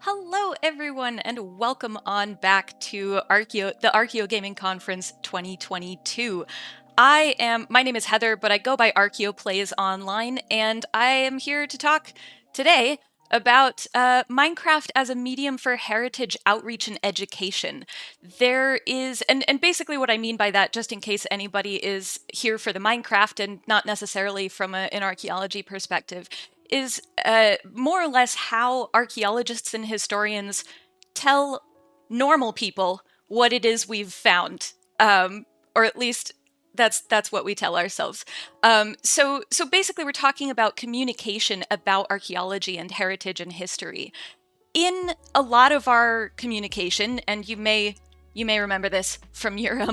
Hello, everyone, and welcome on back to the Archeo Gaming Conference 2022. My name is Heather, but I go by Archeo Plays Online, and I am here to talk today about Minecraft as a medium for heritage outreach and education. There is, and basically what I mean by that, just in case anybody is here for the Minecraft and not necessarily from an archaeology perspective, is more or less how archaeologists and historians tell normal people what it is we've found, or at least that's what we tell ourselves. So basically, we're talking about communication about archaeology and heritage and history. In a lot of our communication, and you may remember this from your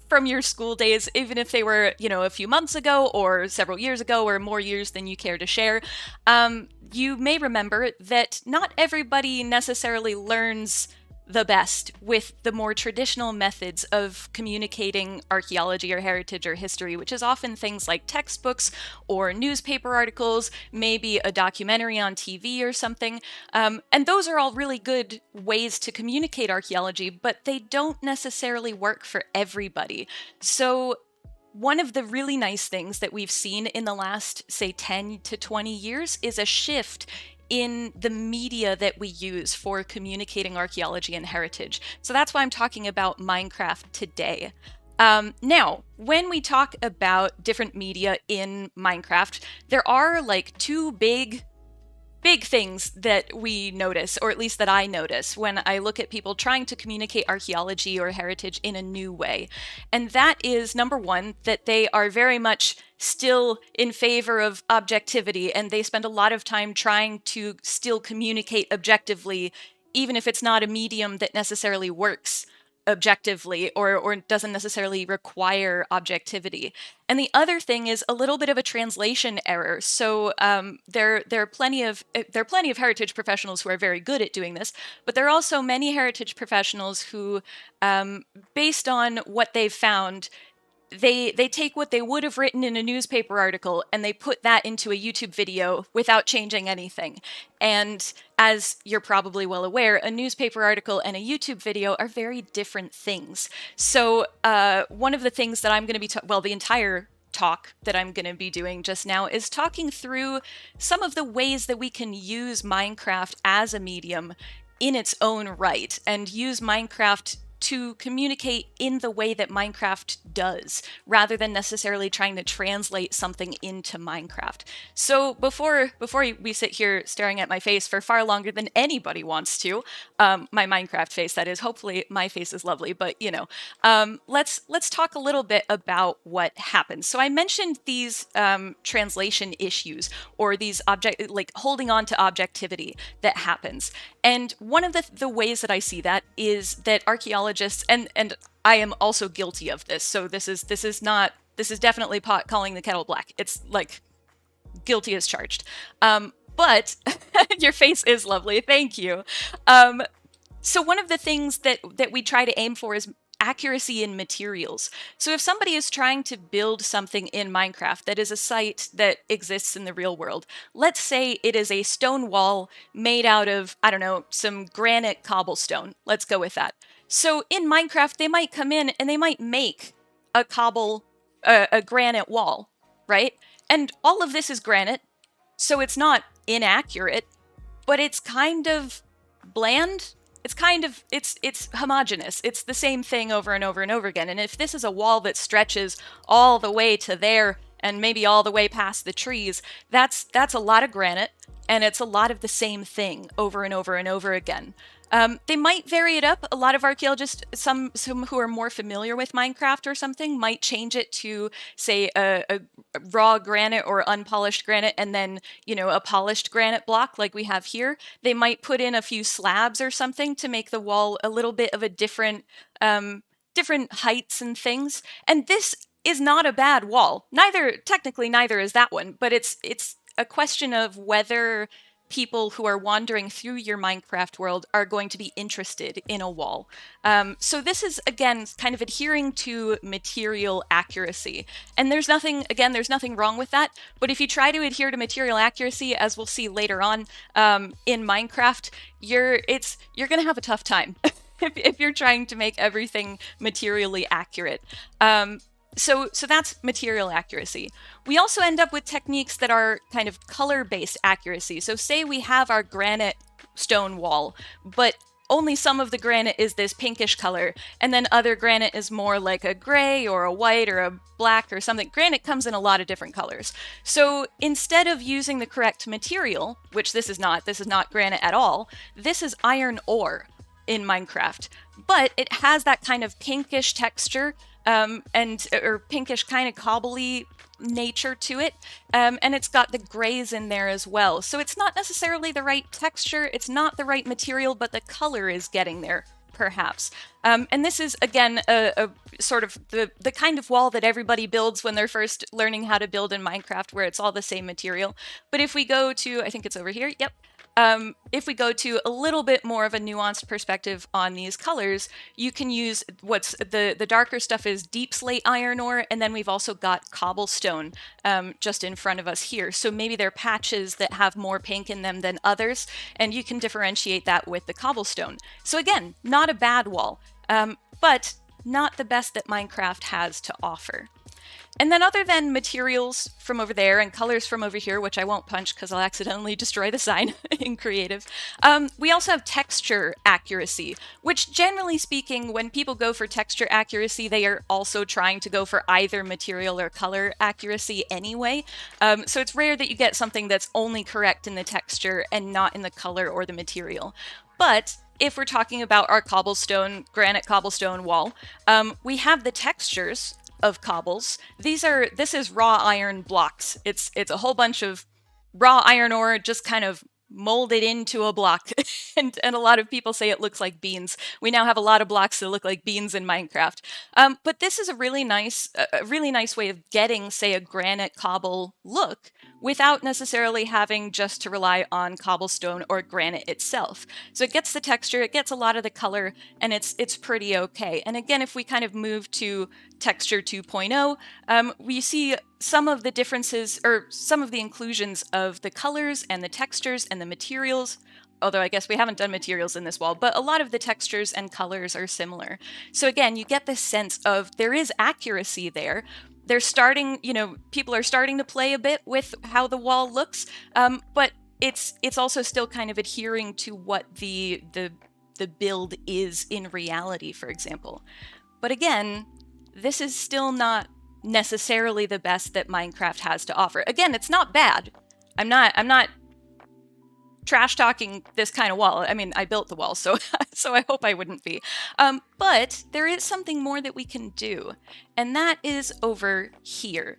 from your school days, even if they were, a few months ago or several years ago or more years than you care to share. You may remember that not everybody necessarily learns the best with the more traditional methods of communicating archaeology or heritage or history, which is often things like textbooks or newspaper articles, maybe a documentary on TV or something. And those are all really good ways to communicate archaeology, but they don't necessarily work for everybody. So one of the really nice things that we've seen in the last, say, 10 to 20 years is a shift in the media that we use for communicating archaeology and heritage. So that's why I'm talking about Minecraft today. Now, when we talk about different media in Minecraft, there are like two big things that we notice, or at least that I notice, when I look at people trying to communicate archaeology or heritage in a new way. And that is, number one, that they are very much still in favor of objectivity, and they spend a lot of time trying to still communicate objectively, even if it's not a medium that necessarily works objectively or doesn't necessarily require objectivity. And the other thing is a little bit of a translation error. So there are plenty of heritage professionals who are very good at doing this, but there are also many heritage professionals who, based on what they've found, they take what they would have written in a newspaper article and they put that into a YouTube video without changing anything. And as you're probably well aware, a newspaper article and a YouTube video are very different things. So one of the things that I'm going to be, the entire talk that I'm going to be doing just now is talking through some of the ways that we can use Minecraft as a medium in its own right and use Minecraft to communicate in the way that Minecraft does, rather than necessarily trying to translate something into Minecraft. So before we sit here staring at my face for far longer than anybody wants to, my Minecraft face, that is, hopefully my face is lovely, but let's talk a little bit about what happens. So I mentioned these translation issues, or these holding on to objectivity that happens. And one of the ways that I see that is that archaeologists, and I am also guilty of this, so this is definitely pot calling the kettle black. It's like guilty as charged. But your face is lovely, thank you. So one of the things that we try to aim for is accuracy in materials. So if somebody is trying to build something in Minecraft that is a site that exists in the real world, let's say it is a stone wall made out of, I don't know, some granite cobblestone. Let's go with that. So in Minecraft, they might come in and they might make a granite wall, right? And all of this is granite, so it's not inaccurate, but it's kind of bland. It's homogeneous. It's the same thing over and over and over again. And if this is a wall that stretches all the way to there and maybe all the way past the trees, that's a lot of granite, and it's a lot of the same thing over and over and over again. They might vary it up. A lot of archaeologists, some who are more familiar with Minecraft or something, might change it to, say, a raw granite or unpolished granite, and then, a polished granite block like we have here. They might put in a few slabs or something to make the wall a little bit of a different heights and things. And this is not a bad wall. Neither is that one, but it's a question of whether people who are wandering through your Minecraft world are going to be interested in a wall. So this is, again, kind of adhering to material accuracy. And there's nothing wrong with that. But if you try to adhere to material accuracy, as we'll see later on in Minecraft, you're going to have a tough time if you're trying to make everything materially accurate. So that's material accuracy. We also end up with techniques that are kind of color-based accuracy. So say we have our granite stone wall, but only some of the granite is this pinkish color, and then other granite is more like a gray or a white or a black or something. Granite comes in a lot of different colors. So instead of using the correct material, which this is not granite at all, this is iron ore in Minecraft. But it has that kind of pinkish texture or pinkish kind of cobbly nature to it, and it's got the grays in there as well. So it's not necessarily the right texture, it's not the right material, but the color is getting there, perhaps. And this is, again, a sort of the kind of wall that everybody builds when they're first learning how to build in Minecraft, where it's all the same material. But if we go to, I think it's over here, yep. If we go to a little bit more of a nuanced perspective on these colors, you can use what's the darker stuff is deep slate iron ore, and then we've also got cobblestone just in front of us here. So maybe there are patches that have more pink in them than others, and you can differentiate that with the cobblestone. So again, not a bad wall, but not the best that Minecraft has to offer. And then other than materials from over there and colors from over here, which I won't punch because I'll accidentally destroy the sign in creative, we also have texture accuracy, which generally speaking, when people go for texture accuracy, they are also trying to go for either material or color accuracy anyway. So it's rare that you get something that's only correct in the texture and not in the color or the material. But if we're talking about our granite cobblestone wall, we have the textures of cobbles. This is raw iron blocks. It's a whole bunch of raw iron ore just kind of molded into a block. and a lot of people say it looks like beans. We now have a lot of blocks that look like beans in Minecraft. But this is a really nice way of getting, say, a granite cobble look without necessarily having just to rely on cobblestone or granite itself. So it gets the texture, it gets a lot of the color, and it's pretty okay. And again, if we kind of move to texture 2.0, we see some of the differences or some of the inclusions of the colors and the textures and the materials, although I guess we haven't done materials in this wall, but a lot of the textures and colors are similar. So again, you get this sense of there is accuracy there. They're starting, people are starting to play a bit with how the wall looks, but it's also still kind of adhering to what the build is in reality, for example. But again, this is still not necessarily the best that Minecraft has to offer. Again, it's not bad. I'm not trash talking this kind of wall. I mean, I built the wall, so I hope I wouldn't be. But there is something more that we can do, and that is over here.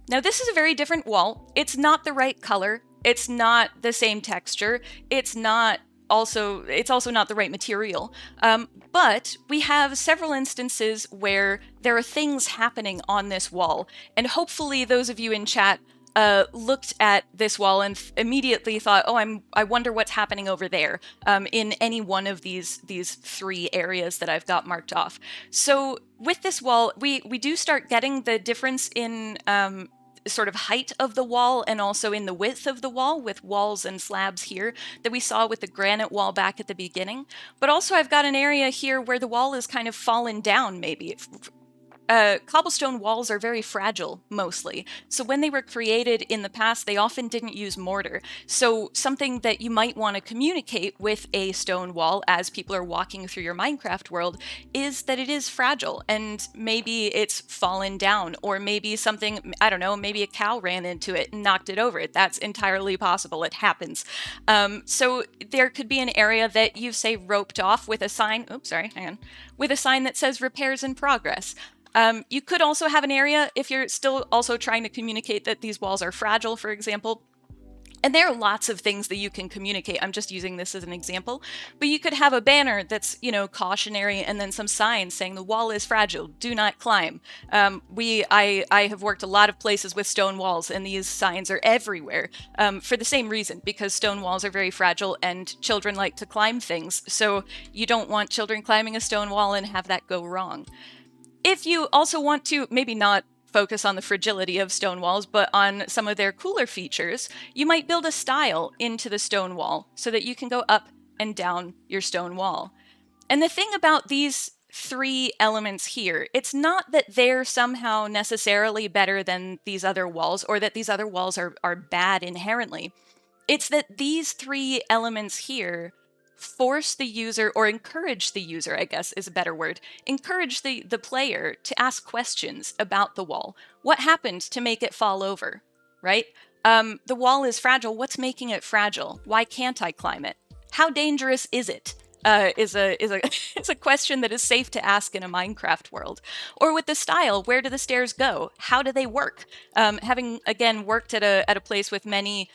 Now, this is a very different wall. It's not the right color. It's not the same texture. It's also not the right material. But we have several instances where there are things happening on this wall, and hopefully those of you in chat looked at this wall and immediately thought, oh, I wonder what's happening over there in any one of these three areas that I've got marked off. So with this wall, we do start getting the difference in sort of height of the wall and also in the width of the wall with walls and slabs here that we saw with the granite wall back at the beginning. But also I've got an area here where the wall is kind of fallen down maybe. Cobblestone walls are very fragile, mostly. So when they were created in the past, they often didn't use mortar. So something that you might want to communicate with a stone wall as people are walking through your Minecraft world is that it is fragile, and maybe it's fallen down, or maybe something, I don't know, maybe a cow ran into it and knocked it over. That's entirely possible. It happens. So there could be an area that you've, say, roped off with a sign, with a sign that says repairs in progress. You could also have an area, if you're still also trying to communicate that these walls are fragile, for example, And there are lots of things that you can communicate. I'm just using this as an example. But you could have a banner that's, cautionary, and then some signs saying the wall is fragile, do not climb. I have worked a lot of places with stone walls, and these signs are everywhere for the same reason, because stone walls are very fragile and children like to climb things. So you don't want children climbing a stone wall and have that go wrong. If you also want to maybe not focus on the fragility of stone walls, but on some of their cooler features, you might build a stile into the stone wall so that you can go up and down your stone wall. And the thing about these three elements here, it's not that they're somehow necessarily better than these other walls, or that these other walls are bad inherently. It's that these three elements here force the user, or encourage the user, I guess is a better word, encourage the player to ask questions about the wall. What happened to make it fall over, right? The wall is fragile. What's making it fragile? Why can't I climb it? How dangerous is it? Is a question that is safe to ask in a Minecraft world. Or with the stile, where do the stairs go? How do they work? Having again worked at a place with many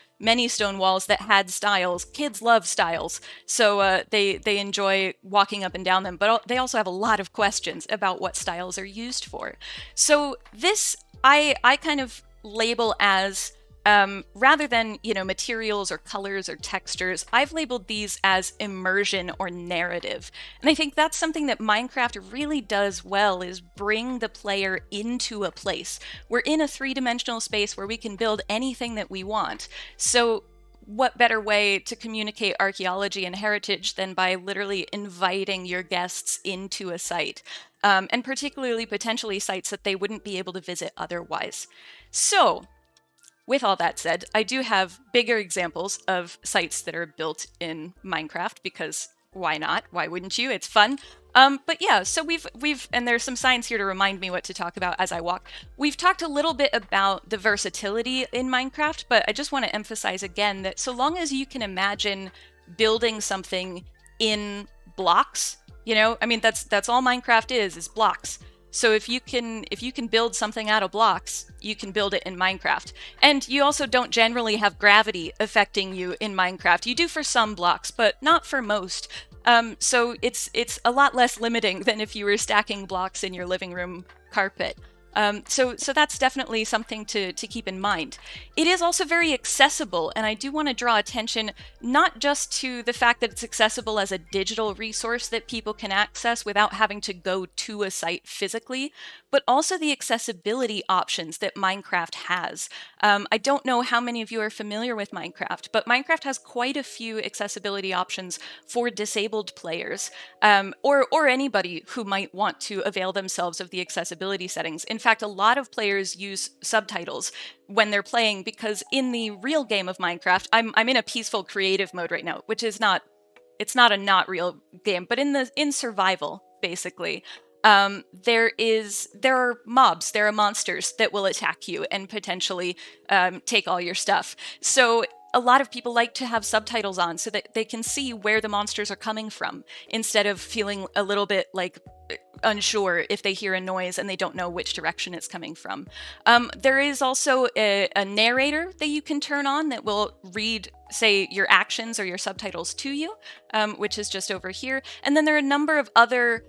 stone walls that had stiles, kids love stiles, so they enjoy walking up and down them. But they also have a lot of questions about what stiles are used for. So this I kind of label as, rather than, materials or colors or textures, I've labeled these as immersion or narrative. And I think that's something that Minecraft really does well, is bring the player into a place. We're in a three-dimensional space where we can build anything that we want. So what better way to communicate archaeology and heritage than by literally inviting your guests into a site, and particularly potentially sites that they wouldn't be able to visit otherwise. So with all that said, I do have bigger examples of sites that are built in Minecraft, because why not? Why wouldn't you? It's fun. But yeah, so we've and there's some signs here to remind me what to talk about as I walk. We've talked a little bit about the versatility in Minecraft, but I just want to emphasize again that so long as you can imagine building something in blocks, that's all Minecraft is blocks. So if you can build something out of blocks, you can build it in Minecraft. And you also don't generally have gravity affecting you in Minecraft. You do for some blocks, but not for most. So it's a lot less limiting than if you were stacking blocks in your living room carpet. So that's definitely something to keep in mind. It is also very accessible, and I do want to draw attention not just to the fact that it's accessible as a digital resource that people can access without having to go to a site physically, but also the accessibility options that Minecraft has. I don't know how many of you are familiar with Minecraft, but Minecraft has quite a few accessibility options for disabled players, or anybody who might want to avail themselves of the accessibility settings. In fact, a lot of players use subtitles when they're playing, because in the real game of Minecraft, I'm in a peaceful creative mode right now, which is not a not real game, but in survival, basically. There are mobs, there are monsters that will attack you and potentially take all your stuff. So a lot of people like to have subtitles on so that they can see where the monsters are coming from, instead of feeling a little bit like unsure if they hear a noise and they don't know which direction it's coming from. There is also a narrator that you can turn on that will read, say, your actions or your subtitles to you, which is just over here. And then there are a number of other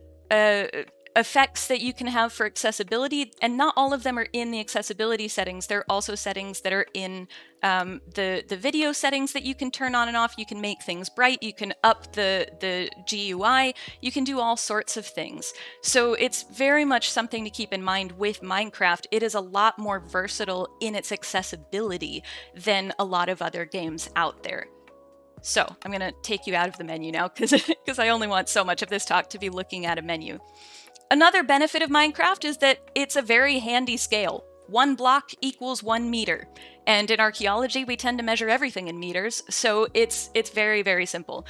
effects that you can have for accessibility, and not all of them are in the accessibility settings. There are also settings that are in the video settings that you can turn on and off. You can make things bright, you can up the GUI, you can do all sorts of things. So it's very much something to keep in mind with Minecraft. It is a lot more versatile in its accessibility than a lot of other games out there. So I'm going to take you out of the menu now, because I only want so much of this talk to be looking at a menu. Another benefit of Minecraft is that it's a very handy scale. 1 block equals 1 meter. And in archaeology, we tend to measure everything in meters, so it's very, very simple.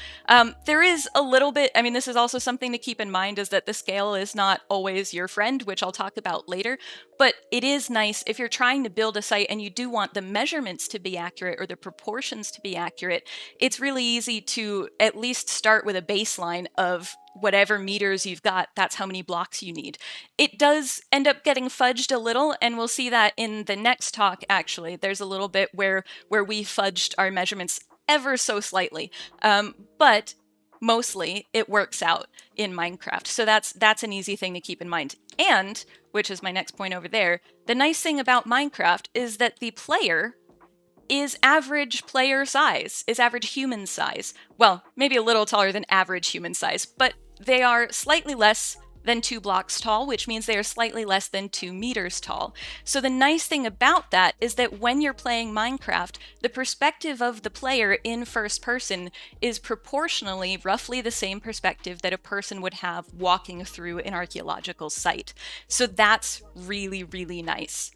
There is a little bit, this is also something to keep in mind, is that the scale is not always your friend, which I'll talk about later, but it is nice if you're trying to build a site and you do want the measurements to be accurate or the proportions to be accurate. It's really easy to at least start with a baseline of whatever meters you've got, that's how many blocks you need. It does end up getting fudged a little, and we'll see that in the next talk, actually. There's a little bit where we fudged our measurements ever so slightly. But mostly it works out in Minecraft. So that's an easy thing to keep in mind. And, which is my next point over there, the nice thing about Minecraft is that the player is average player size, is average human size. Well, maybe a little taller than average human size, but they are slightly less than 2 blocks tall, which means they are slightly less than 2 meters tall. So the nice thing about that is that when you're playing Minecraft, the perspective of the player in first person is proportionally roughly the same perspective that a person would have walking through an archaeological site. So that's really, really nice.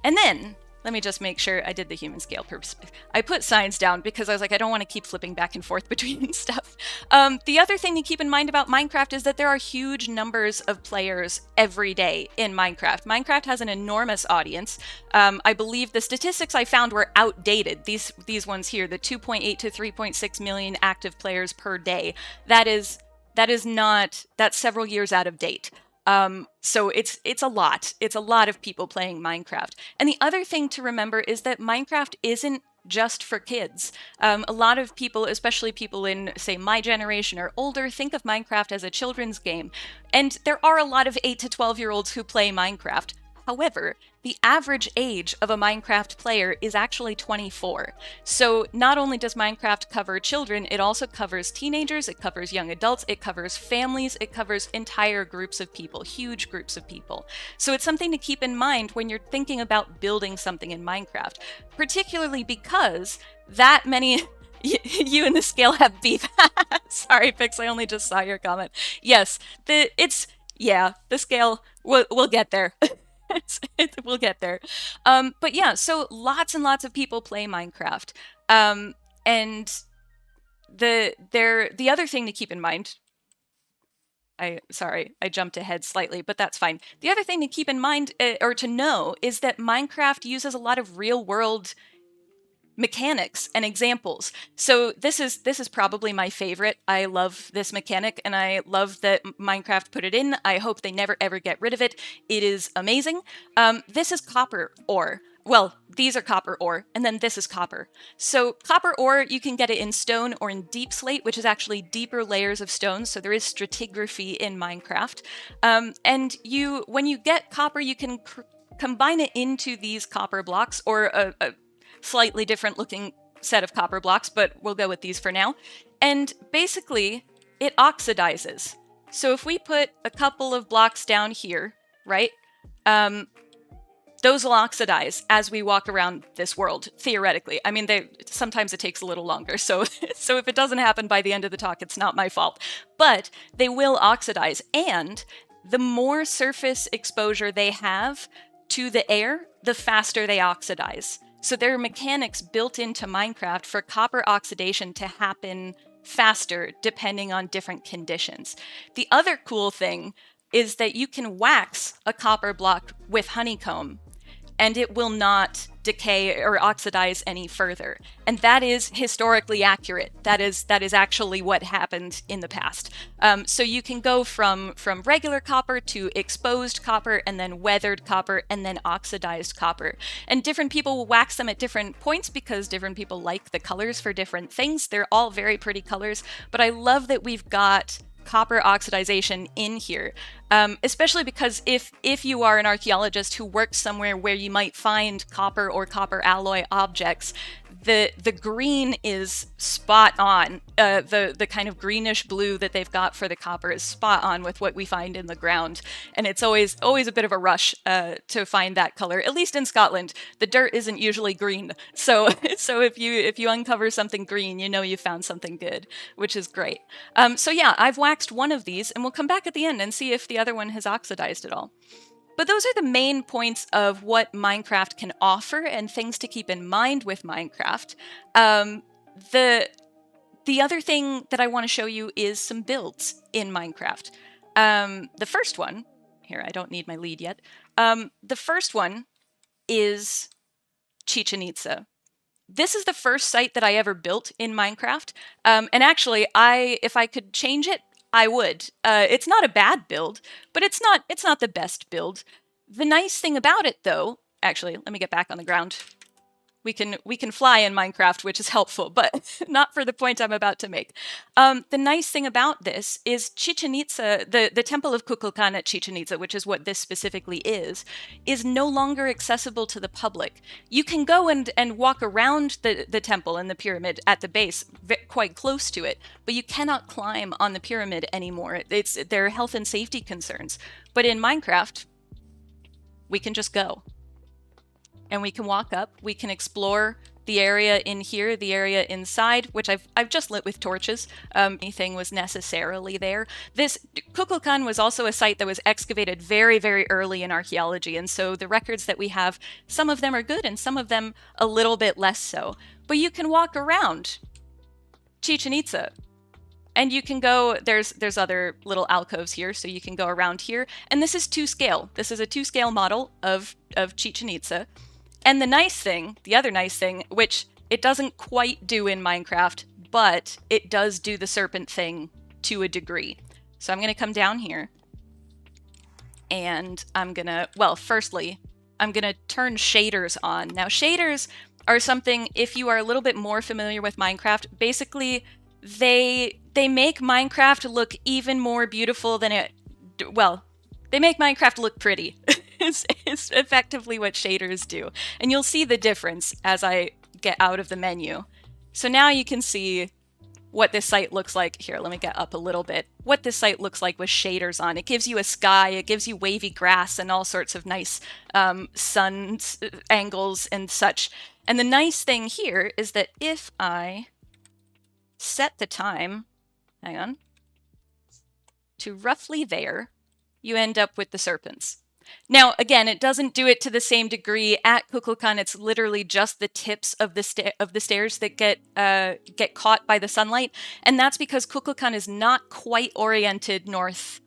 And then, let me just make sure I did the human scale perspective. I put signs down because I was like, I don't want to keep flipping back and forth between stuff. The other thing to keep in mind about Minecraft is that there are huge numbers of players every day in Minecraft. Minecraft has an enormous audience. I believe the statistics I found were outdated. These ones here, the 2.8 to 3.6 million active players per day. That's several years out of date. So it's a lot. It's a lot of people playing Minecraft. And the other thing to remember is that Minecraft isn't just for kids. A lot of people, especially people in, say, my generation or older, think of Minecraft as a children's game. And there are a lot of 8 to 12-year-olds who play Minecraft. However, the average age of a Minecraft player is actually 24. So not only does Minecraft cover children, it also covers teenagers, it covers young adults, it covers families, it covers entire groups of people, huge groups of people. So it's something to keep in mind when you're thinking about building something in Minecraft, particularly because that many... You and the scale have beef. Sorry, Pix, I only just saw your comment. Yes, the scale, we'll get there. We'll get there. But yeah, so lots and lots of people play Minecraft. And the other thing to keep in mind, sorry, I jumped ahead slightly, but that's fine. The other thing to keep in mind, or to know, is that Minecraft uses a lot of real-world mechanics and examples. So this is probably my favorite. I love this mechanic, and I love that Minecraft put it in. I hope they never ever get rid of it. It is amazing. This is copper ore. Well, these are copper ore, and then this is copper. So copper ore, you can get it in stone or in deep slate, which is actually deeper layers of stone, so there is stratigraphy in Minecraft. And when you get copper, you can combine it into these copper blocks, or a slightly different looking set of copper blocks, but we'll go with these for now. And basically, it oxidizes. So if we put a couple of blocks down here, right, those will oxidize as we walk around this world, theoretically. I mean, sometimes it takes a little longer, so if it doesn't happen by the end of the talk, it's not my fault. But they will oxidize, and the more surface exposure they have to the air, the faster they oxidize. So there are mechanics built into Minecraft for copper oxidation to happen faster depending on different conditions. The other cool thing is that you can wax a copper block with honeycomb, and it will not decay or oxidize any further. And that is historically accurate. That is actually what happened in the past. So you can go from regular copper to exposed copper, and then weathered copper, and then oxidized copper. And different people will wax them at different points because different people like the colors for different things. They're all very pretty colors, but I love that we've got copper oxidization in here, especially because if you are an archaeologist who works somewhere where you might find copper or copper alloy objects, the green is spot on. The kind of greenish blue that they've got for the copper is spot on with what we find in the ground, and it's always a bit of a rush to find that color. At least in Scotland, the dirt isn't usually green, so if you uncover something green, you know you found something good, which is great. So yeah, I've waxed one of these, and we'll come back at the end and see if the other one has oxidized at all. But those are the main points of what Minecraft can offer and things to keep in mind with Minecraft. The other thing that I want to show you is some builds in Minecraft. The first one, here, I don't need my lead yet. The first one is Chichen Itza. This is the first site that I ever built in Minecraft. And actually, if I could change it, I would. It's not a bad build, but it's not the best build. The nice thing about it, though, actually, let me get back on the ground. We can fly in Minecraft, which is helpful, but not for the point I'm about to make. The nice thing about this is Chichen Itza, the Temple of Kukulkan at Chichen Itza, which is what this specifically is no longer accessible to the public. You can go and walk around the temple and the pyramid at the base, quite close to it, but you cannot climb on the pyramid anymore. There are health and safety concerns. But in Minecraft, we can just go. And we can walk up, we can explore the area in here, the area inside, which I've just lit with torches. Anything was necessarily there. This Kukulkan was also a site that was excavated very, very early in archaeology, and so the records that we have, some of them are good and some of them a little bit less so. But you can walk around Chichen Itza. And you can go, there's other little alcoves here, so you can go around here. And this is 2-scale. This is a 2-scale model of Chichen Itza. And the other nice thing, which it doesn't quite do in Minecraft, but it does do the serpent thing to a degree. So I'm going to come down here, and I'm going to, well, firstly, I'm going to turn shaders on. Now, shaders are something, if you are a little bit more familiar with Minecraft, basically, they make Minecraft look even more beautiful than it, well, they make Minecraft look pretty. is effectively what shaders do. And you'll see the difference as I get out of the menu. So now you can see what this site looks like. Here, let me get up a little bit. What this site looks like with shaders on. It gives you a sky, it gives you wavy grass and all sorts of nice sun angles and such. And the nice thing here is that if I set the time, hang on, to roughly there, you end up with the serpents. Now, again, it doesn't do it to the same degree. At Kukulkan, it's literally just the tips of the stairs that get caught by the sunlight, and that's because Kukulkan is not quite oriented north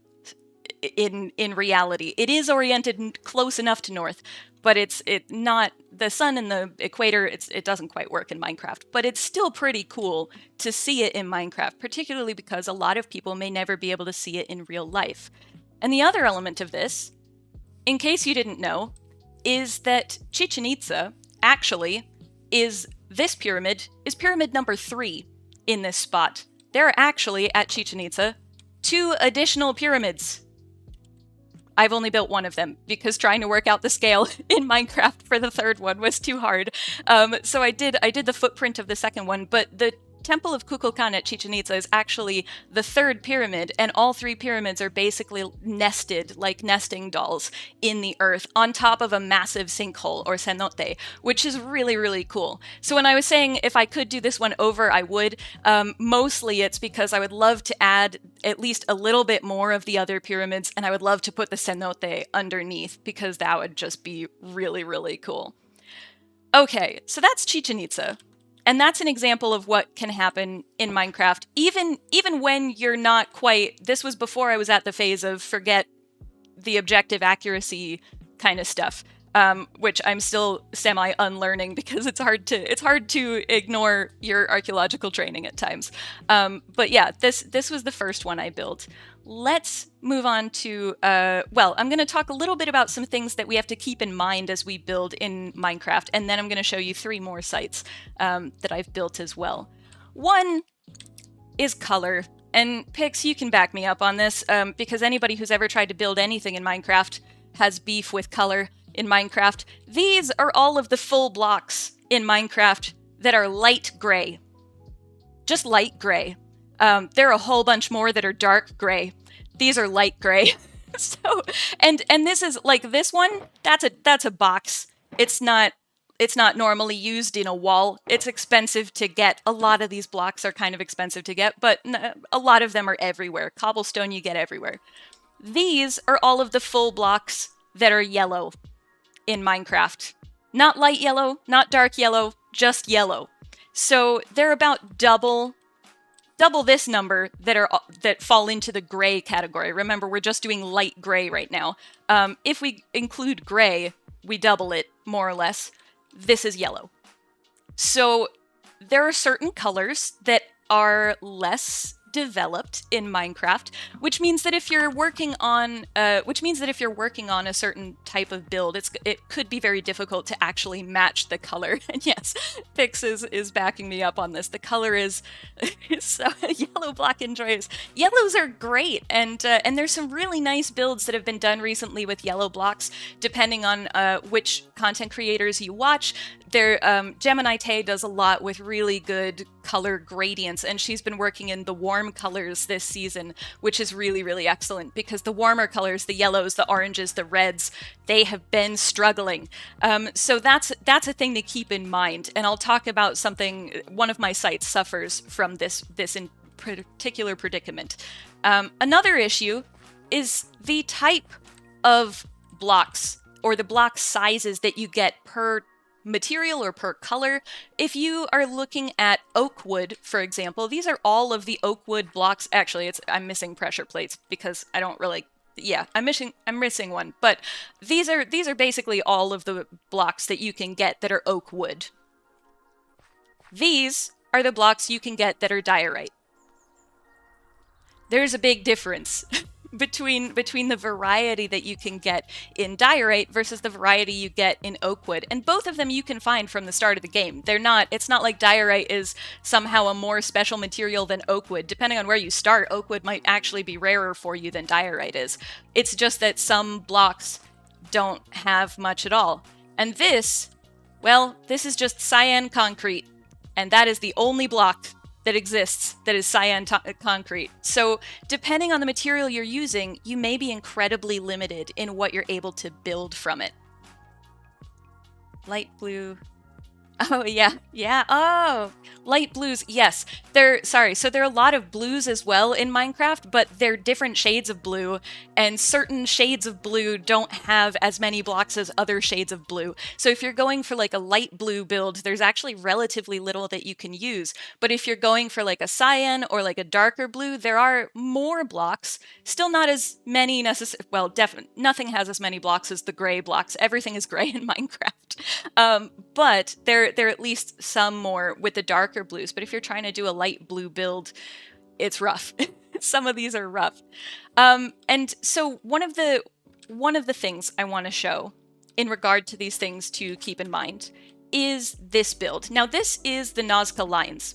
in reality. It is oriented close enough to north, but it's not the sun and the equator. It doesn't quite work in Minecraft, but it's still pretty cool to see it in Minecraft, particularly because a lot of people may never be able to see it in real life. And the other element of this, in case you didn't know, is that Chichen Itza actually is pyramid number 3 in this spot. There are actually, at Chichen Itza, 2 additional pyramids. I've only built one of them because trying to work out the scale in Minecraft for the third one was too hard. So I did the footprint of the second one, but the Temple of Kukulkan at Chichen Itza is actually the 3rd pyramid, and all 3 pyramids are basically nested like nesting dolls in the earth on top of a massive sinkhole, or cenote, which is really, really cool. So when I was saying if I could do this one over, I would. Mostly it's because I would love to add at least a little bit more of the other pyramids, and I would love to put the cenote underneath, because that would just be really, really cool. Okay, so that's Chichen Itza. And that's an example of what can happen in Minecraft, even when you're not quite... This was before I was at the phase of forget the objective accuracy kind of stuff, which I'm still semi-unlearning because it's hard to ignore your archaeological training at times. But yeah, this was the first one I built. Let's move on to, well, I'm going to talk a little bit about some things that we have to keep in mind as we build in Minecraft, and then I'm going to show you 3 more sites that I've built as well. One is color, and Pix, you can back me up on this, because anybody who's ever tried to build anything in Minecraft has beef with color in Minecraft. These are all of the full blocks in Minecraft that are light gray. Just light gray. There are a whole bunch more that are dark gray. These are light gray. So, and this is like this one. That's a box. It's not normally used in a wall. It's expensive to get. A lot of these blocks are kind of expensive to get, but a lot of them are everywhere. Cobblestone you get everywhere. These are all of the full blocks that are yellow in Minecraft. Not light yellow, not dark yellow, just yellow. So they're about double this number that fall into the gray category. Remember, we're just doing light gray right now. If we include gray, we double it, more or less. This is yellow. So there are certain colors that are less developed in Minecraft, which means that if you're working on a certain type of build, it could be very difficult to actually match the color. And yes, Pix is backing me up on this. The color is so yellow, black, and gray. Yellows are great, and there's some really nice builds that have been done recently with yellow blocks, depending on which content creators you watch. Gemini Tay does a lot with really good color gradients, and she's been working in the warm colors this season, which is really, really excellent, because the warmer colors, the yellows, the oranges, the reds, they have been struggling. So that's a thing to keep in mind, and I'll talk about something. One of my sites suffers from this in particular predicament. Another issue is the type of blocks, or the block sizes that you get per material or per color. If you are looking at oak wood, for example, these are all of the oak wood blocks. Actually, I'm missing pressure plates because I don't really. Yeah, I'm missing one. But these are basically all of the blocks that you can get that are oak wood. These are the blocks you can get that are diorite. There's a big difference between the variety that you can get in diorite versus the variety you get in oak wood. And both of them you can find from the start of the game. It's not like diorite is somehow a more special material than oak wood. Depending on where you start, oak wood might actually be rarer for you than diorite is. It's just that some blocks don't have much at all. And this is just cyan concrete. And that is the only block that exists that is cyan concrete. So depending on the material you're using, you may be incredibly limited in what you're able to build from it. Light blue. Oh, yeah. Yeah. Oh, light blues. Yes. So there are a lot of blues as well in Minecraft, but they're different shades of blue, and certain shades of blue don't have as many blocks as other shades of blue. So if you're going for like a light blue build, there's actually relatively little that you can use. But if you're going for like a cyan or like a darker blue, there are more blocks. Still not as many necessarily. Well, definitely nothing has as many blocks as the gray blocks. Everything is gray in Minecraft. But there are at least some more with the darker blues. But if you're trying to do a light blue build, it's rough. Some of these are rough. And so one of the things I want to show in regard to these things to keep in mind is this build. Now, this is the Nazca lines.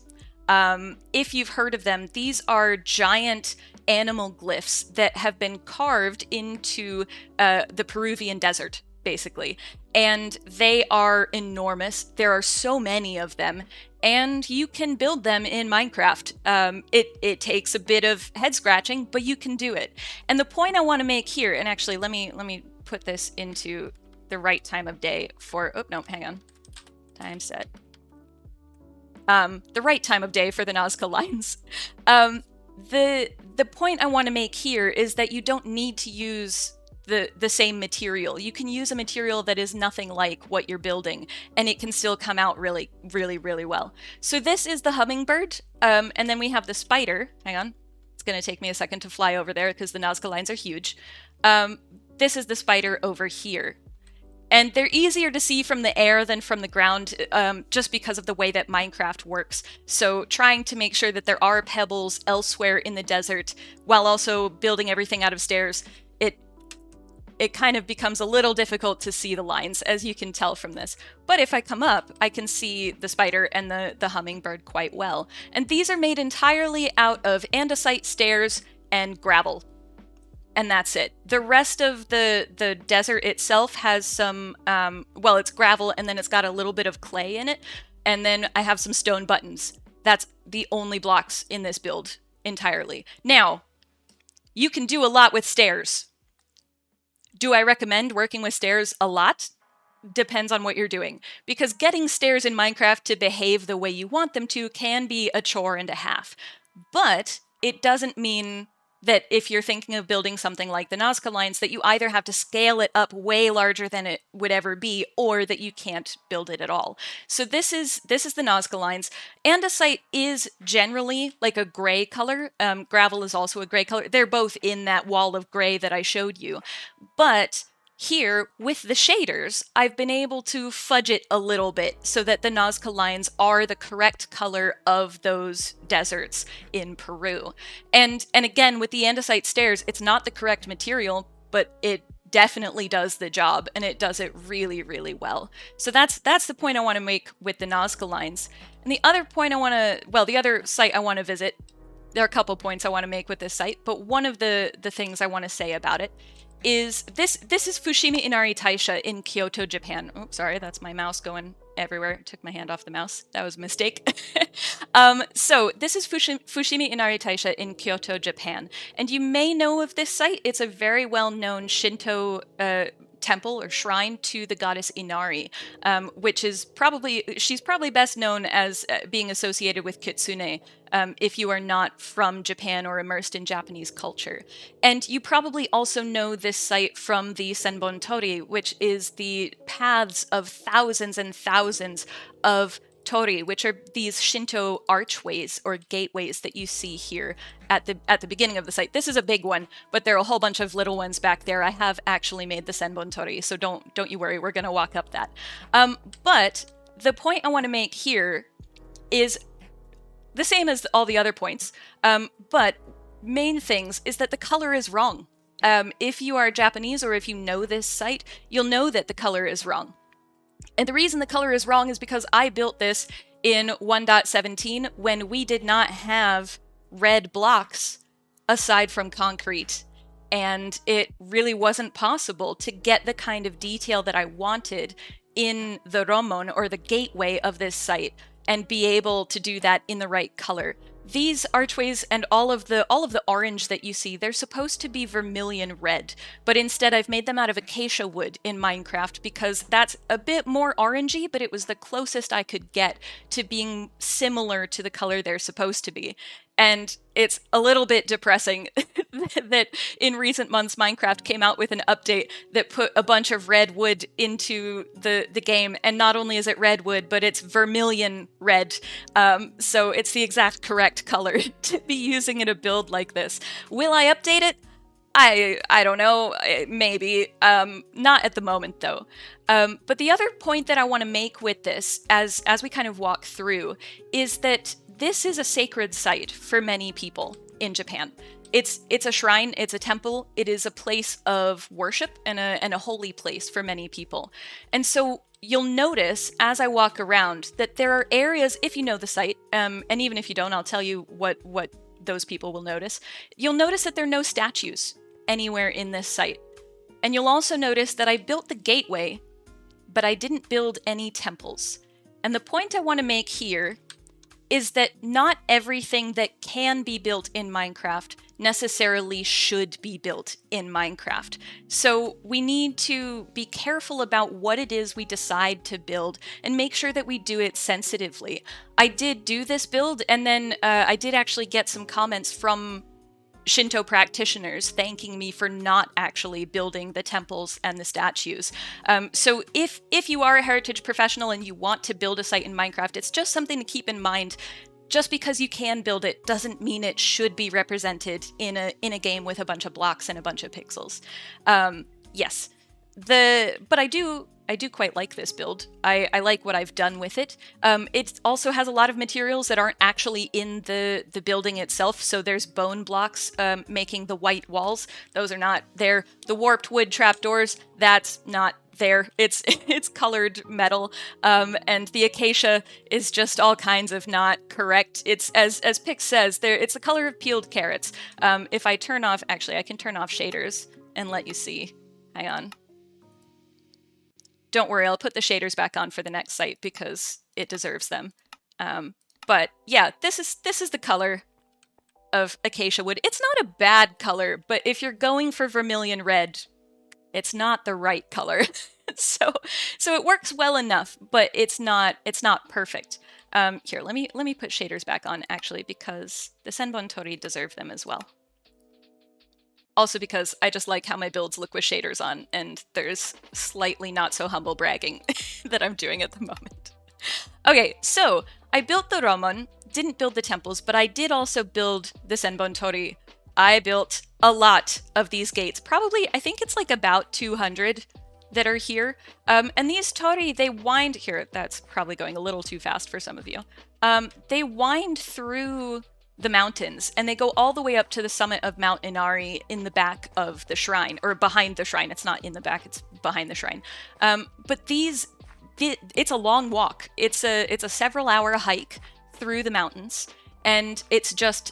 If you've heard of them, these are giant animal glyphs that have been carved into the Peruvian desert, basically. And they are enormous. There are so many of them, and you can build them in Minecraft. It takes a bit of head scratching, but you can do it. And the point I want to make here, and actually let me put this into the right time of day for, oh no, hang on. Time set. The right time of day for the Nazca lines. The point I want to make here is that you don't need to use the same material. You can use a material that is nothing like what you're building, and it can still come out really, really, really well. So this is the hummingbird, and then we have the spider. Hang on. It's going to take me a second to fly over there because the Nazca lines are huge. This is the spider over here. And they're easier to see from the air than from the ground, just because of the way that Minecraft works. So trying to make sure that there are pebbles elsewhere in the desert while also building everything out of stairs, it kind of becomes a little difficult to see the lines, as you can tell from this. But if I come up, I can see the spider and the hummingbird quite well. And these are made entirely out of andesite stairs and gravel. And that's it. The rest of the desert itself has some, it's gravel, and then it's got a little bit of clay in it. And then I have some stone buttons. That's the only blocks in this build entirely. Now, you can do a lot with stairs. Do I recommend working with stairs a lot? Depends on what you're doing. Because getting stairs in Minecraft to behave the way you want them to can be a chore and a half. But it doesn't mean that if you're thinking of building something like the Nazca lines, that you either have to scale it up way larger than it would ever be, or that you can't build it at all. So this is the Nazca lines. Andesite is generally like a gray color. Gravel is also a gray color. They're both in that wall of gray that I showed you. But Here, with the shaders, I've been able to fudge it a little bit so that the Nazca lines are the correct color of those deserts in Peru. And again, with the andesite stairs, it's not the correct material, but it definitely does the job, and it does it really, really well. So that's the point I want to make with the Nazca lines. And the other point the other site I want to visit, there are a couple points I want to make with this site, but one of the things I want to say about it is this is Fushimi Inari Taisha in Kyoto, Japan. Oh, sorry, that's my mouse going everywhere. Took my hand off the mouse. That was a mistake. So this is Fushimi Inari Taisha in Kyoto, Japan. And you may know of this site. It's a very well-known Shinto temple or shrine to the goddess Inari, which is she's probably best known as being associated with Kitsune, if you are not from Japan or immersed in Japanese culture. And you probably also know this site from the Senbon Tori, which is the paths of thousands and thousands of tori, which are these Shinto archways or gateways that you see here at the beginning of the site. This is a big one, but there are a whole bunch of little ones back there. I have actually made the Senbon Tori, so don't you worry, we're going to walk up that. But the point I want to make here is the same as all the other points, but main things is that the color is wrong. If you are Japanese or if you know this site, you'll know that the color is wrong. And the reason the color is wrong is because I built this in 1.17 when we did not have red blocks aside from concrete. And it really wasn't possible to get the kind of detail that I wanted in the Romon, or the gateway of this site, and be able to do that in the right color. These archways and all of the orange that you see, they're supposed to be vermilion red, but instead I've made them out of acacia wood in Minecraft because that's a bit more orangey, but it was the closest I could get to being similar to the color they're supposed to be. And it's a little bit depressing that in recent months Minecraft came out with an update that put a bunch of red wood into the game, and not only is it red wood, but it's vermilion red. So it's the exact correct color to be using in a build like this. Will I update it? I don't know, maybe. Not at the moment, though. But the other point that I want to make with this, as we kind of walk through, is that this is a sacred site for many people in Japan. It's a shrine, it's a temple, it is a place of worship and a holy place for many people. And so you'll notice as I walk around that there are areas, if you know the site, and even if you don't, I'll tell you what those people will notice. You'll notice that there are no statues anywhere in this site. And you'll also notice that I built the gateway, but I didn't build any temples. And the point I want to make here is that not everything that can be built in Minecraft necessarily should be built in Minecraft. So we need to be careful about what it is we decide to build and make sure that we do it sensitively. I did do this build, and then I did actually get some comments from Shinto practitioners thanking me for not actually building the temples and the statues. So if you are a heritage professional and you want to build a site in Minecraft, it's just something to keep in mind. Just because you can build it doesn't mean it should be represented in a game with a bunch of blocks and a bunch of pixels. Yes, but I do quite like this build. I like what I've done with it. It also has a lot of materials that aren't actually in the building itself. So there's bone blocks making the white walls. Those are not there. The warped wood trapdoors, that's not there. It's colored metal. And the acacia is just all kinds of not correct. It's, as Pix says, it's the color of peeled carrots. If I turn off, actually I can turn off shaders and let you see. Hang on. Don't worry, I'll put the shaders back on for the next site because it deserves them. But yeah, this is the color of acacia wood. It's not a bad color, but if you're going for vermilion red, it's not the right color. so it works well enough, but it's not perfect. Here, let me put shaders back on actually, because the Senbon Tori deserve them as well. Also because I just like how my builds look with shaders on, and there's slightly not so humble bragging that I'm doing at the moment. Okay, so I built the Romon, didn't build the temples, but I did also build the Senbon Tori I built a lot of these gates. Probably, I think it's like about 200 that are here. And these tori, they wind here. That's probably going a little too fast for some of you. They wind through the mountains, and they go all the way up to the summit of Mount Inari in the back of the shrine, or behind the shrine. It's not in the back, it's behind the shrine. But it's a long walk. It's a several-hour hike through the mountains, and it's just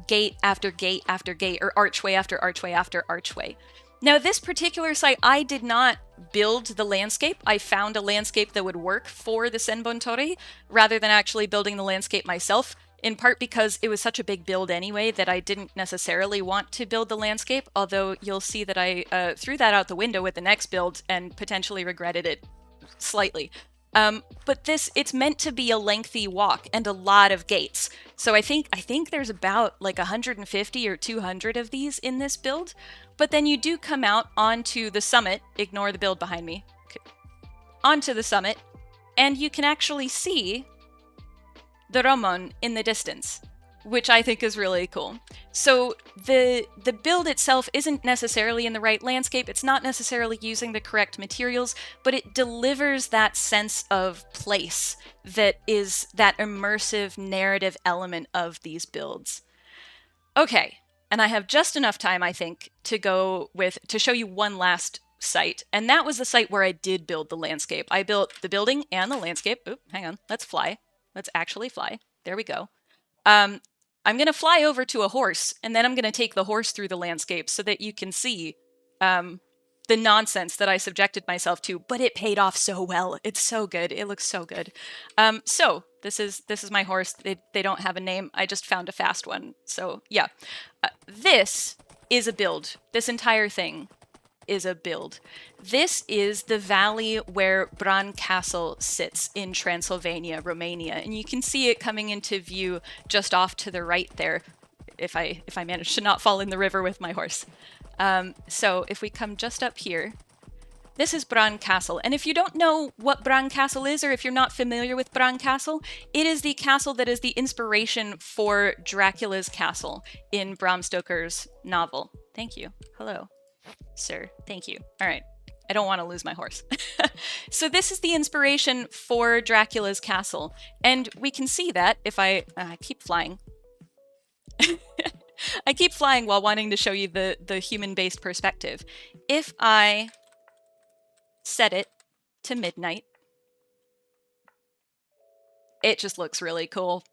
gate after gate after gate, or archway after archway after archway. Now, this particular site, I did not build the landscape. I found a landscape that would work for the Senbon Tori, rather than actually building the landscape myself, in part because it was such a big build anyway that I didn't necessarily want to build the landscape, although you'll see that I threw that out the window with the next build and potentially regretted it slightly. But it's meant to be a lengthy walk and a lot of gates. So I think there's about like 150 or 200 of these in this build. But then you do come out onto the summit, ignore the build behind me, onto the summit, and you can actually see the Romon in the distance, which I think is really cool. So the build itself isn't necessarily in the right landscape, it's not necessarily using the correct materials, but it delivers that sense of place that is that immersive narrative element of these builds. Okay, and I have just enough time, I think, to show you one last site, and that was the site where I did build the landscape. I built the building and the landscape. Oop, hang on, let's fly. Let's actually fly. There we go. I'm going to fly over to a horse, and then I'm going to take the horse through the landscape so that you can see the nonsense that I subjected myself to, but it paid off so well. It's so good. It looks so good. So this is my horse. They don't have a name. I just found a fast one. So yeah, this is a build. This entire thing is a build. This is the valley where Bran Castle sits in Transylvania, Romania, and you can see it coming into view just off to the right there, if I manage to not fall in the river with my horse. So if we come just up here, this is Bran Castle, and if you don't know what Bran Castle is, or if you're not familiar with Bran Castle, it is the castle that is the inspiration for Dracula's castle in Bram Stoker's novel. Thank you. Hello. Sir, thank you. All right. I don't want to lose my horse. So this is the inspiration for Dracula's castle. And we can see that if I keep flying. I keep flying while wanting to show you the human-based perspective. If I set it to midnight, it just looks really cool.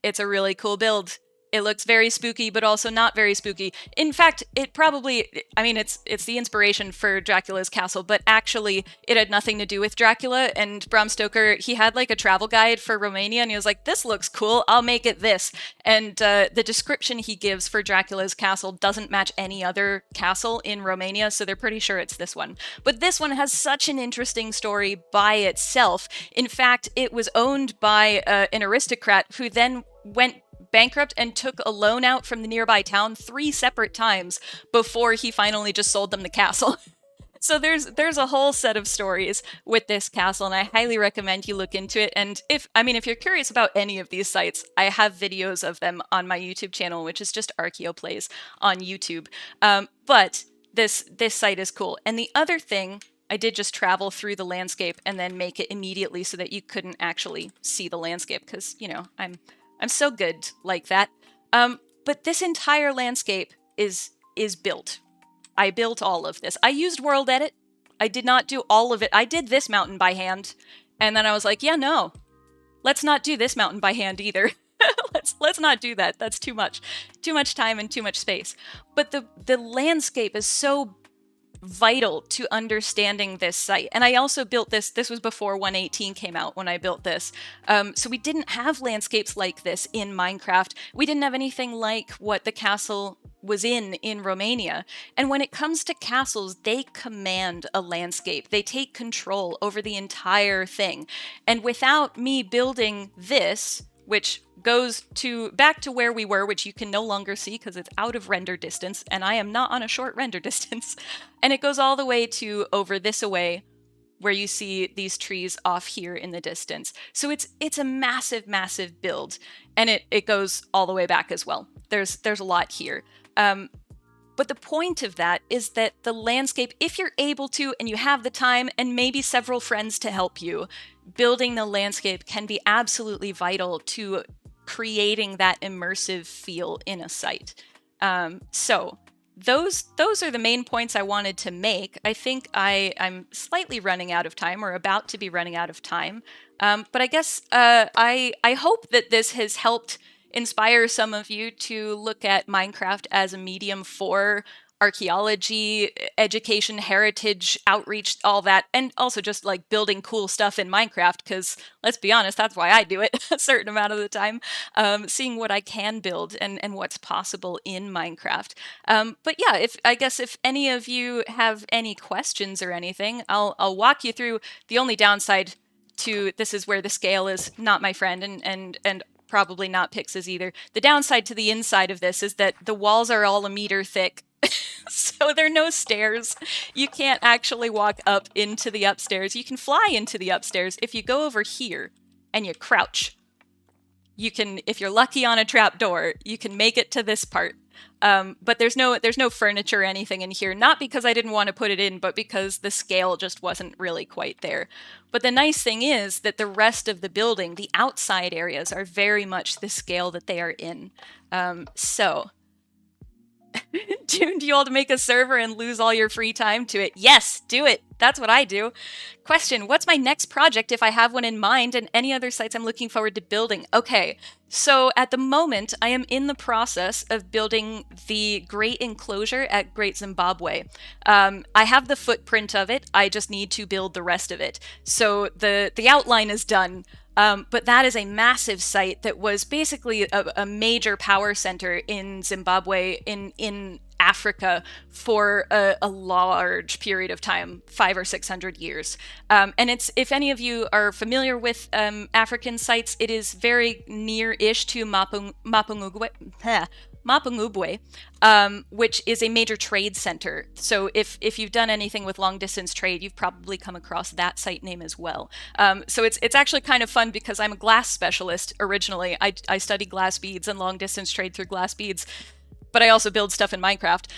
It's a really cool build. It looks very spooky, but also not very spooky. In fact, it probably, I mean, it's the inspiration for Dracula's castle, but actually it had nothing to do with Dracula. And Bram Stoker, he had like a travel guide for Romania, and he was like, this looks cool, I'll make it this. And the description he gives for Dracula's castle doesn't match any other castle in Romania, so they're pretty sure it's this one. But this one has such an interesting story by itself. In fact, it was owned by an aristocrat who then went bankrupt and took a loan out from the nearby town 3 separate times before he finally just sold them the castle. So there's a whole set of stories with this castle, and I highly recommend you look into it. And if you're curious about any of these sites, I have videos of them on my YouTube channel, which is just archaeoplays on YouTube. But this site is cool. And the other thing, I did just travel through the landscape and then make it immediately so that you couldn't actually see the landscape, because, you know, I'm so good like that. But this entire landscape is built. I built all of this. I used World Edit. I did not do all of it. I did this mountain by hand, and then I was like, yeah, no, let's not do this mountain by hand either. let's not do that. That's too much time and too much space. But the landscape is so vital to understanding this site. And I also built this. This was before 1.18 came out when I built this. So we didn't have landscapes like this in Minecraft. We didn't have anything like what the castle was in Romania. And when it comes to castles, they command a landscape. They take control over the entire thing. And without me building this, which goes back to where we were, which you can no longer see because it's out of render distance, and I am not on a short render distance. And it goes all the way to over this away, where you see these trees off here in the distance. So it's a massive, massive build, and it goes all the way back as well. There's a lot here. But the point of that is that the landscape, if you're able to and you have the time and maybe several friends to help you, building the landscape can be absolutely vital to creating that immersive feel in a site. So those are the main points I wanted to make. I think I'm slightly running out of time, or about to be running out of time. But I guess I hope that this has helped inspire some of you to look at Minecraft as a medium for archaeology, education, heritage, outreach, all that, and also just like building cool stuff in Minecraft, because let's be honest, that's why I do it a certain amount of the time, seeing what I can build and what's possible in Minecraft. But yeah, if any of you have any questions or anything, I'll walk you through. The only downside to this is where the scale is not my friend, and probably not Pix's either. The downside to the inside of this is that the walls are all a meter thick. So there are no stairs. You can't actually walk up into the upstairs. You can fly into the upstairs. If you go over here and you crouch, you can, if you're lucky on a trapdoor, you can make it to this part. But there's no furniture or anything in here, not because I didn't want to put it in, but because the scale just wasn't really quite there. But the nice thing is that the rest of the building, the outside areas, are very much the scale that they are in. So do you all to make a server and lose all your free time to it? Yes, do it. That's what I do. Question, what's my next project if I have one in mind, and any other sites I'm looking forward to building? Okay, so at the moment, I am in the process of building the Great Enclosure at Great Zimbabwe. I have the footprint of it. I just need to build the rest of it. So the outline is done. But that is a massive site that was basically a major power center in Zimbabwe, in Africa, for a large period of time, 500 or 600 years. And it's, if any of you are familiar with African sites, it is very near-ish to Mapungubwe, which is a major trade center. So if you've done anything with long distance trade, you've probably come across that site name as well. So it's actually kind of fun because I'm a glass specialist originally. I study glass beads and long distance trade through glass beads, but I also build stuff in Minecraft.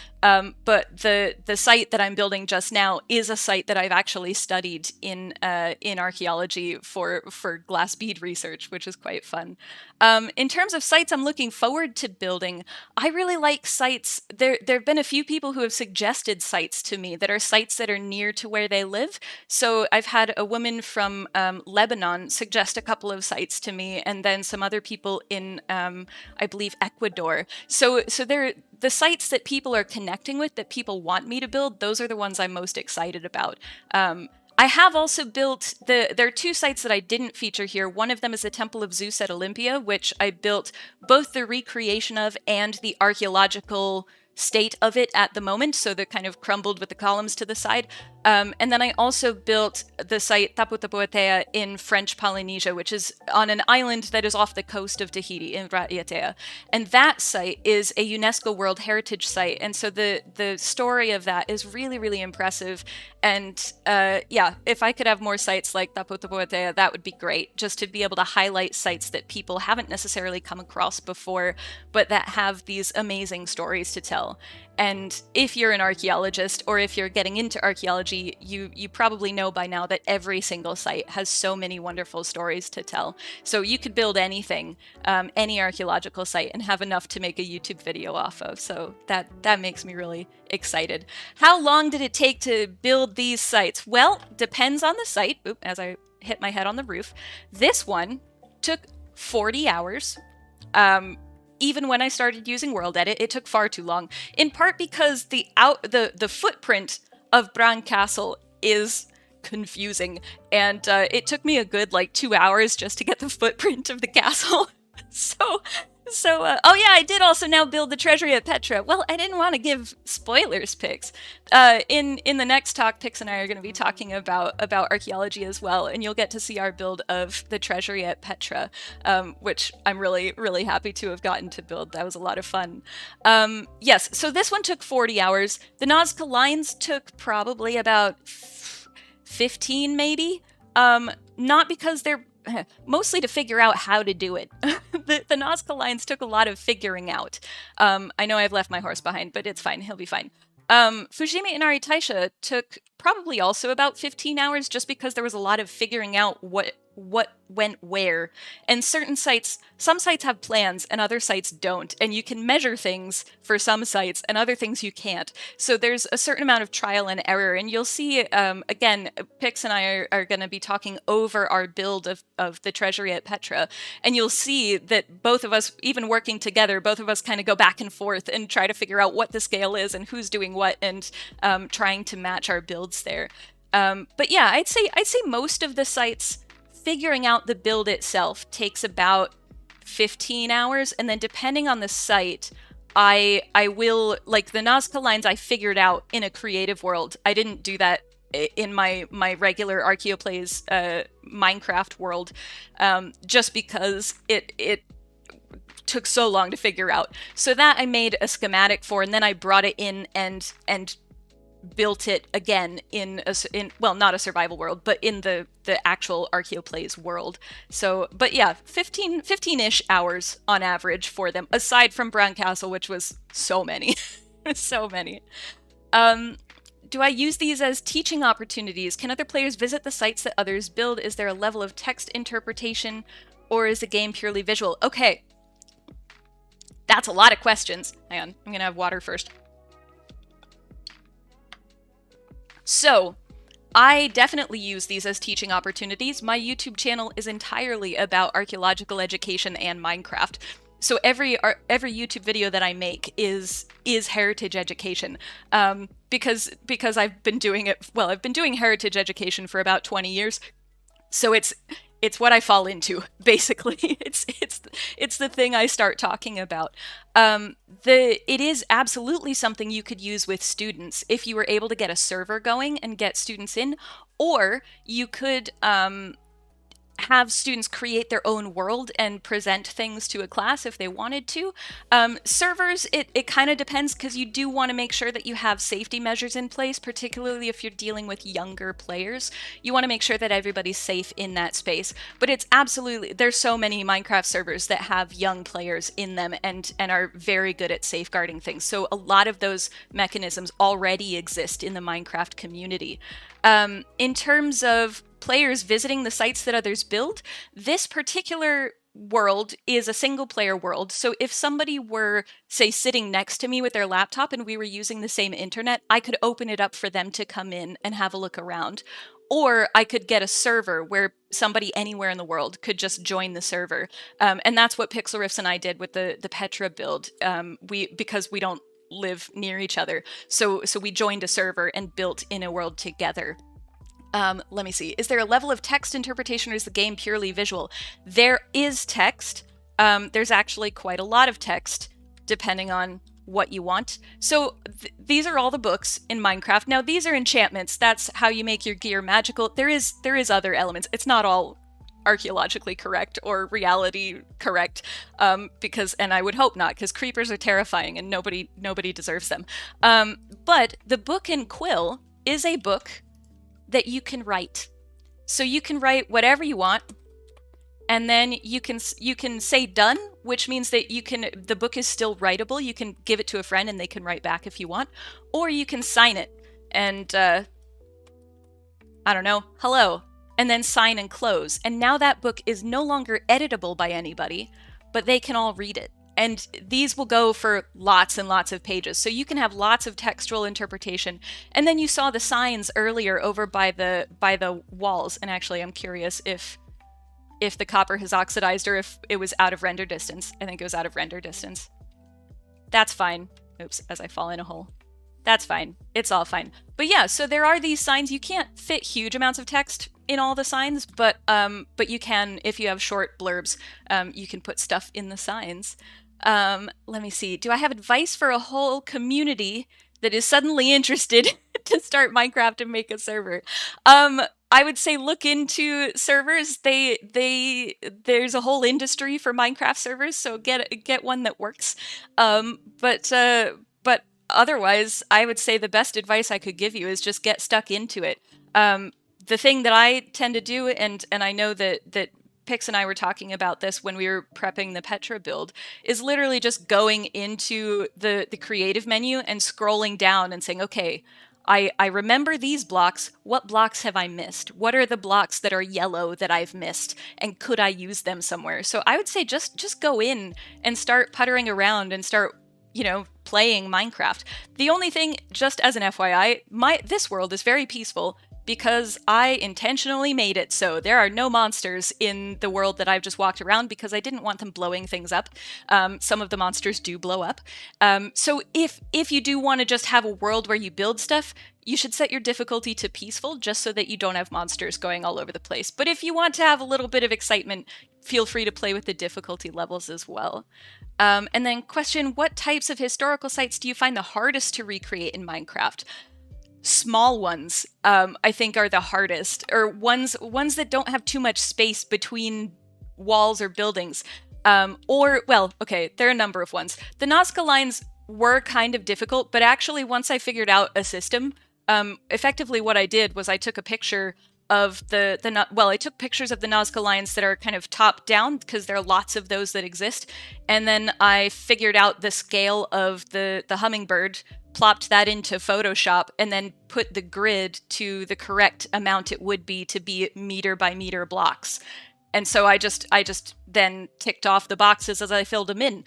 But the site that I'm building just now is a site that I've actually studied in archaeology for glass bead research, which is quite fun. In terms of sites I'm looking forward to building, I really like sites. There have been a few people who have suggested sites to me that are sites that are near to where they live. So I've had a woman from Lebanon suggest a couple of sites to me, and then some other people in, I believe, Ecuador. So the sites that people are connecting with, that people want me to build, those are the ones I'm most excited about. I have also built, there are two sites that I didn't feature here. One of them is the Temple of Zeus at Olympia, which I built both the recreation of and the archaeological state of it at the moment, so they're kind of crumbled with the columns to the side. And then I also built the site Tapu Tapuatea in French Polynesia, which is on an island that is off the coast of Tahiti in Raiatea. And that site is a UNESCO World Heritage Site. And so the story of that is really, really impressive. And yeah, if I could have more sites like Tapu Tapuatea, that would be great, just to be able to highlight sites that people haven't necessarily come across before, but that have these amazing stories to tell. And if you're an archaeologist, or if you're getting into archaeology, you probably know by now that every single site has so many wonderful stories to tell. So you could build anything, any archaeological site, and have enough to make a YouTube video off of. So that makes me really excited. How long did it take to build these sites? Well, depends on the site. Oop, as I hit my head on the roof. This one took 40 hours. Even when I started using World Edit, it took far too long. In part because the footprint of Bran Castle is confusing, and it took me a good 2 hours just to get the footprint of the castle. So, oh yeah, I did also now build the treasury at Petra. Well, I didn't want to give spoilers, Pix. In the next talk, Pix and I are going to be talking about archaeology as well, and you'll get to see our build of the treasury at Petra, which I'm really, really happy to have gotten to build. That was a lot of fun. Yes, so this one took 40 hours. The Nazca lines took probably about 15, maybe. Not because they're mostly to figure out how to do it. The Nazca lines took a lot of figuring out. I know I've left my horse behind, but it's fine. He'll be fine. Fujimi Inari Taisha took probably also about 15 hours just because there was a lot of figuring out what went where. And some sites have plans and other sites don't, and you can measure things for some sites and other things you can't. So there's a certain amount of trial and error, and you'll see, again, Pix and I are going to be talking over our build of the treasury at Petra, and you'll see that both of us, even working together, both of us kind of go back and forth and try to figure out what the scale is and who's doing what, and trying to match our builds there. But yeah, I'd say most of the sites, figuring out the build itself takes about 15 hours, and then depending on the site, I will, like the Nazca lines I figured out in a creative world. I didn't do that in my regular Archaeoplays Minecraft world, just because it took so long to figure out. So that I made a schematic for, and then I brought it in and built it again in well, not a survival world, but in the actual Archaeoplays world. So, but yeah, 15-ish hours on average for them, aside from Brown Castle, which was so many. So many. Do I use these as teaching opportunities? Can other players visit the sites that others build? Is there a level of text interpretation, or is the game purely visual? Okay. That's a lot of questions. Hang on, I'm gonna have water first. So, I definitely use these as teaching opportunities. My YouTube channel is entirely about archaeological education and Minecraft. So every YouTube video that I make is heritage education, because I've been doing it. Well, I've been doing heritage education for about 20 years, so it's what I fall into, basically. It's the thing I start talking about. It is absolutely something you could use with students if you were able to get a server going and get students in, or you could have students create their own world and present things to a class if they wanted to. Servers, it kind of depends, because you do want to make sure that you have safety measures in place, particularly if you're dealing with younger players. You want to make sure that everybody's safe in that space. But it's absolutely, there's so many Minecraft servers that have young players in them and are very good at safeguarding things. So a lot of those mechanisms already exist in the Minecraft community. In terms of players visiting the sites that others build, this particular world is a single player world. So if somebody were, say, sitting next to me with their laptop and we were using the same internet, I could open it up for them to come in and have a look around. Or I could get a server where somebody anywhere in the world could just join the server. And that's what Pixel Riffs and I did with the Petra build, because we don't live near each other. So we joined a server and built in a world together. Let me see. Is there a level of text interpretation, or is the game purely visual? There is text. There's actually quite a lot of text, depending on what you want. So these are all the books in Minecraft. Now, these are enchantments. That's how you make your gear magical. There is other elements. It's not all archaeologically correct or reality correct, because, and I would hope not, because creepers are terrifying and nobody deserves them. But the book in Quill is a book that you can write. So you can write whatever you want, and then you can say done, which means that the book is still writable. You can give it to a friend and they can write back if you want, or you can sign it and I don't know, hello, and then sign and close. And now that book is no longer editable by anybody, but they can all read it. And these will go for lots and lots of pages. So you can have lots of textual interpretation. And then you saw the signs earlier over by the walls. And actually, I'm curious if the copper has oxidized or if it was out of render distance. I think it was out of render distance. That's fine. Oops, as I fall in a hole. That's fine. It's all fine. But yeah, so there are these signs. You can't fit huge amounts of text in all the signs, but you can, if you have short blurbs, you can put stuff in the signs. Let me see. Do I have advice for a whole community that is suddenly interested to start Minecraft and make a server? I would say look into servers. There's a whole industry for Minecraft servers, so get one that works. But otherwise, I would say the best advice I could give you is just get stuck into it. The thing that I tend to do, and I know that Pix and I were talking about this when we were prepping the Petra build, is literally just going into the creative menu and scrolling down and saying, okay, I remember these blocks. What blocks have I missed? What are the blocks that are yellow that I've missed? And could I use them somewhere? So I would say just go in and start puttering around and start, playing Minecraft. The only thing, just as an FYI, this world is very peaceful because I intentionally made it so there are no monsters in the world that I've just walked around because I didn't want them blowing things up. Some of the monsters do blow up. So if you do want to just have a world where you build stuff, you should set your difficulty to peaceful just so that you don't have monsters going all over the place. But if you want to have a little bit of excitement, feel free to play with the difficulty levels as well. And then question, what types of historical sites do you find the hardest to recreate in Minecraft? Small ones, I think, are the hardest, or ones that don't have too much space between walls or buildings. There are a number of ones. The Nazca lines were kind of difficult, but actually once I figured out a system, effectively what I did was I took a picture of I took pictures of the Nazca lines that are kind of top down, because there are lots of those that exist, and then I figured out the scale of the hummingbird, plopped that into Photoshop, and then put the grid to the correct amount it would be to be meter by meter blocks. And so I just then ticked off the boxes as I filled them in,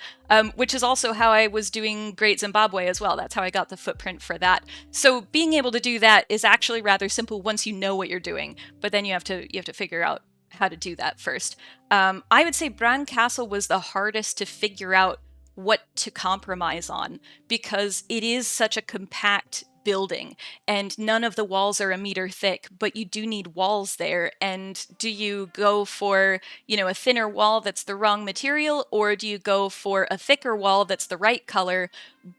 which is also how I was doing Great Zimbabwe as well. That's how I got the footprint for that. So being able to do that is actually rather simple once you know what you're doing, but then you have to figure out how to do that first. I would say Bran Castle was the hardest to figure out what to compromise on, because it is such a compact building and none of the walls are a meter thick, but you do need walls there. And do you go for, a thinner wall that's the wrong material, or do you go for a thicker wall that's the right color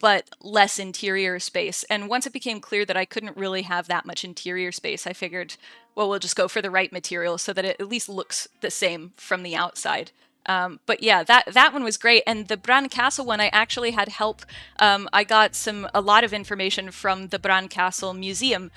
but less interior space? And once it became clear that I couldn't really have that much interior space, I figured, well, we'll just go for the right material so that it at least looks the same from the outside. But yeah, that one was great. And the Bran Castle one, I actually had help. I got a lot of information from the Bran Castle Museum.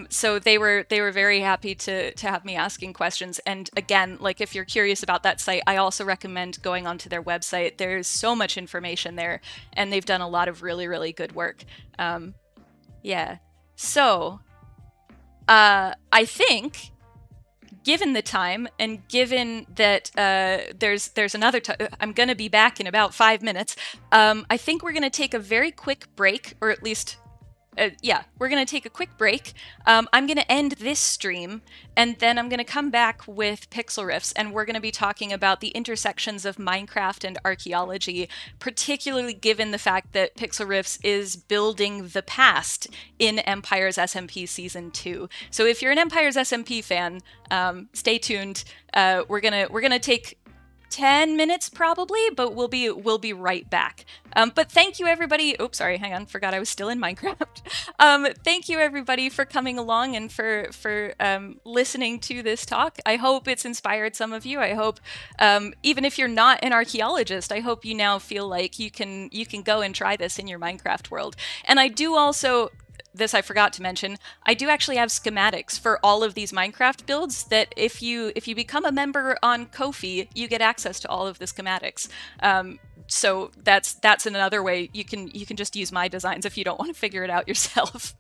So they were very happy to have me asking questions. And again, like, if you're curious about that site, I also recommend going onto their website. There's so much information there, and they've done a lot of really, really good work. Yeah. So, I think, given the time, and given that there's another I'm going to be back in about 5 minutes, I think we're going to take a very quick break, or at least, we're going to take a quick break. I'm going to end this stream, and then I'm going to come back with Pixel Riffs, and we're going to be talking about the intersections of Minecraft and archaeology, particularly given the fact that Pixel Riffs is building the past in Empire's SMP Season 2. So if you're an Empire's SMP fan, stay tuned. We're gonna take 10 minutes probably, but we'll be right back. But thank you everybody. Oops, sorry, hang on, forgot I was still in Minecraft. Thank you everybody for coming along and for listening to this talk. I hope it's inspired some of you. I hope, even if you're not an archaeologist, I hope you now feel like you can go and try this in your Minecraft world. And I do also, this I forgot to mention, I do actually have schematics for all of these Minecraft builds that if you become a member on Ko-fi, you get access to all of the schematics. So that's another way you can just use my designs if you don't want to figure it out yourself.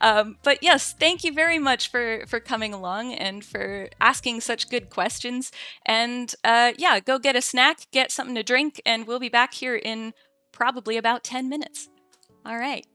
But yes, thank you very much for coming along and for asking such good questions. And go get a snack, get something to drink, and we'll be back here in probably about 10 minutes. All right.